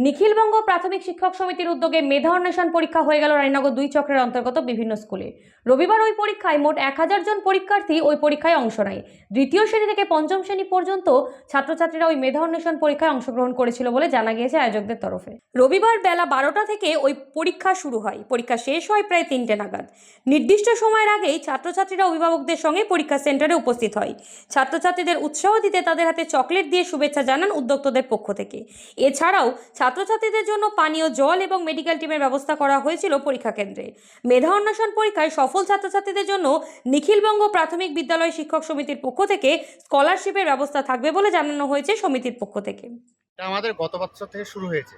নিখিলবঙ্গ প্রাথমিক শিক্ষক সমিতির উদ্যোগে মেধা অন্বেষণ পরীক্ষা হয়ে গেল রানীনগর 2 চক্রের অন্তর্গত বিভিন্ন স্কুলে। রবিবার ওই পরীক্ষায় মোট 1000 জন পরীক্ষার্থী ওই পরীক্ষায় অংশ নেয়। দ্বিতীয় শ্রেণী থেকে পঞ্চম শ্রেণী পর্যন্ত ছাত্রছাত্রীরা ওই মেধা অন্বেষণ পরীক্ষায় অংশগ্রহণ করেছিল বলে জানা গিয়েছে আয়োজকদের তরফে। রবিবার বেলা 12টা থেকে ওই পরীক্ষা শুরু হয়। পরীক্ষা শেষ হয় প্রায় 3টে নাগাদ। নির্দিষ্ট সময়ের আগেই ছাত্রছাত্রীরা অভিভাবকদের সঙ্গে পরীক্ষা সেন্টারে উপস্থিত হয়। ছাত্রছাত্রীদের উৎসাহ দিতে তাদের হাতে চকলেট দিয়ে শুভেচ্ছা জানান উদ্যোক্তাদের পক্ষ থেকে। এছাড়াও ছাত্রছাত্রীদের জন্য পানীয় জল এবং মেডিকেল টিমের ব্যবস্থা করা হয়েছিল পরীক্ষা কেন্দ্রে। মেধা অন্বেষণ পরীক্ষায় সফল ছাত্রছাত্রীদের জন্য নিখিলবঙ্গ প্রাথমিক বিদ্যালয় শিক্ষক সমিতির পক্ষ থেকে স্কলারশিপের ব্যবস্থা থাকবে বলে জানানো হয়েছে সমিতির পক্ষ থেকে। এটা আমাদের গত বছর থেকে শুরু হয়েছে।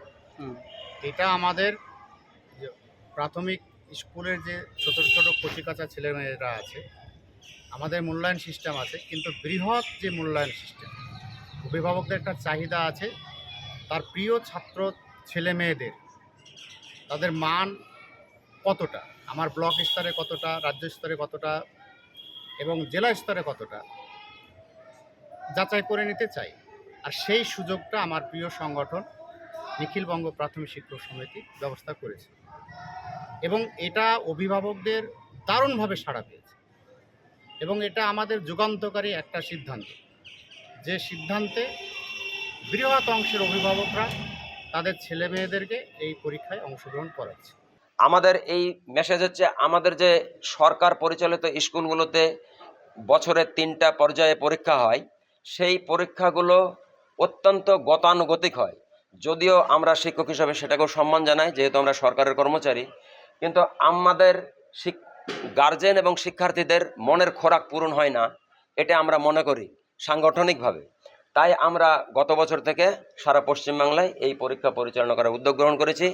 এটা আমাদের প্রাথমিক স্কুলের যে ছোট ছোট কচিকাঁচা ছেলেমেয়েরা আছে, আমাদের মূল্যায়ন সিস্টেম আছে, কিন্তু বৃহৎ যে মূল্যায়ন সিস্টেম, অভিভাবকদের একটা চাহিদা আছে তার প্রিয় ছাত্র ছেলে মেয়েদের তাদের মান কতটা, আমার ব্লক স্তরে কতটা, রাজ্য স্তরে কতটা এবং জেলা স্তরে কতটা যাচাই করে নিতে চাই। আর সেই সুযোগটা আমার প্রিয় সংগঠন নিখিলবঙ্গ প্রাথমিক শিক্ষক সমিতি ব্যবস্থা করেছে এবং এটা অভিভাবকদের দারুণভাবে সাড়া পেয়েছে এবং এটা আমাদের যুগান্তকারী একটা সিদ্ধান্ত, যে সিদ্ধান্তে বৃহৎ অংশের অভিভাবকরা তাদের ছেলে মেয়েদেরকে এই পরীক্ষায় অংশগ্রহণ করাচ্ছে। আমাদের এই মেসেজ হচ্ছে, আমাদের যে সরকার পরিচালিত স্কুলগুলোতে বছরে 3টা পর্যায়ে পরীক্ষা হয়, সেই পরীক্ষাগুলো অত্যন্ত গতানুগতিক হয়। যদিও আমরা শিক্ষক হিসাবে সেটাকেও সম্মান জানাই, যেহেতু আমরা সরকারের কর্মচারী, কিন্তু আমাদের গার্জেন এবং শিক্ষার্থীদের মনের খোরাক পূরণ হয় না, এটা আমরা মনে করি সাংগঠনিকভাবে। তাই আমরা গত বছর থেকে সারা পশ্চিমবাংলায় এই পরীক্ষা পরিচালনা করার উদ্যোগ গ্রহণ করেছি।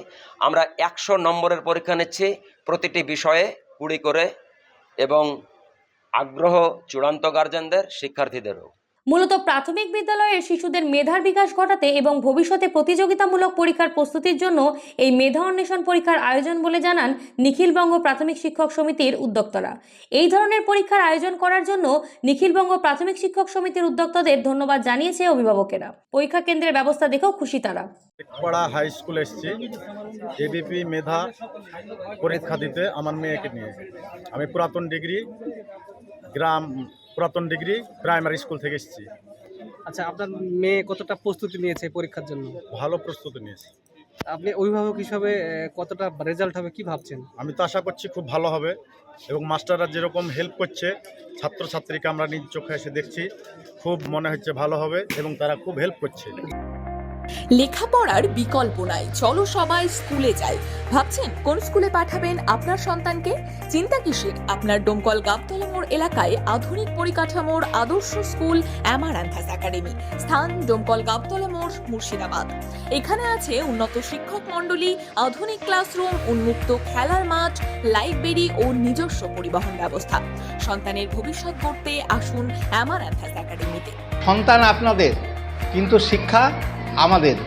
আমরা 100 নম্বরের পরীক্ষা নিচ্ছি, প্রতিটি বিষয়ে 20 করে, এবং আগ্রহ চূড়ান্ত গার্জেনদের, শিক্ষার্থীদেরও। মূলত প্রাথমিক বিদ্যালয়ের শিশুদের মেধার বিকাশ ঘটাতে এবং ভবিষ্যতে প্রতিযোগিতামূলক পরীক্ষার প্রস্তুতির জন্য এই মেধা অন্বেষণ পরীক্ষার আয়োজন বলে জানান নিখিলবঙ্গ প্রাথমিক শিক্ষক সমিতির উদ্যোক্তারা। এই ধরনের পরীক্ষার আয়োজন করার জন্য নিখিলবঙ্গ প্রাথমিক শিক্ষক সমিতির উদ্যোক্তাদের ধন্যবাদ জানিয়েছে অভিভাবকেরা। পরীক্ষা কেন্দ্রের ব্যবস্থা দেখেও খুশি তারা। পাড়া হাই স্কুল এসেছি এবিপি মেধা পরীক্ষা দিতে আমার মেয়েকে নিয়ে। আমি পুরাতন ডিগ্রি প্রাইমারি স্কুল থেকে এসেছি। আচ্ছা, আপনার মেয়ে কতটা প্রস্তুতি নিয়েছে পরীক্ষার জন্য? ভালো প্রস্তুতি নিয়েছি। আপনি অভিভাবক হিসাবে কতটা রেজাল্ট হবে কি ভাবছেন? আমি তো আশা করছি খুব ভালো হবে, এবং মাস্টাররা যেরকম হেল্প করছে ছাত্রছাত্রীকে আমরা নিজ চোখে এসে দেখছি, খুব মনে হচ্ছে ভালো হবে এবং তারা খুব হেল্প করছে। লেখাপড়ার বিকল্প নাই, চলো সবাই স্কুলে যাই। ভাবছেন কোন স্কুলে পাঠাবেন আপনার সন্তানকে? চিন্তা কিসের? আপনার ডোমকল গাবতলা মোড় এলাকায় আধুনিক পরিকাঠামোর আদর্শ স্কুল অ্যামারান্থাস একাডেমি। স্থান ডোমকল গাবতলা মোড়, মুর্শিদাবাদ। এখানে আছে উন্নত শিক্ষক মণ্ডলী, আধুনিক ক্লাসরুম, উন্মুক্ত খেলার মাঠ, লাইব্রেরি ও নিজস্ব পরিবহন ব্যবস্থা। সন্তানের ভবিষ্যৎ গড়তে আসুন অ্যামারান্থাস একাডেমিতে। সন্তান আপনাদের, কিন্তু শিক্ষা আমাদের।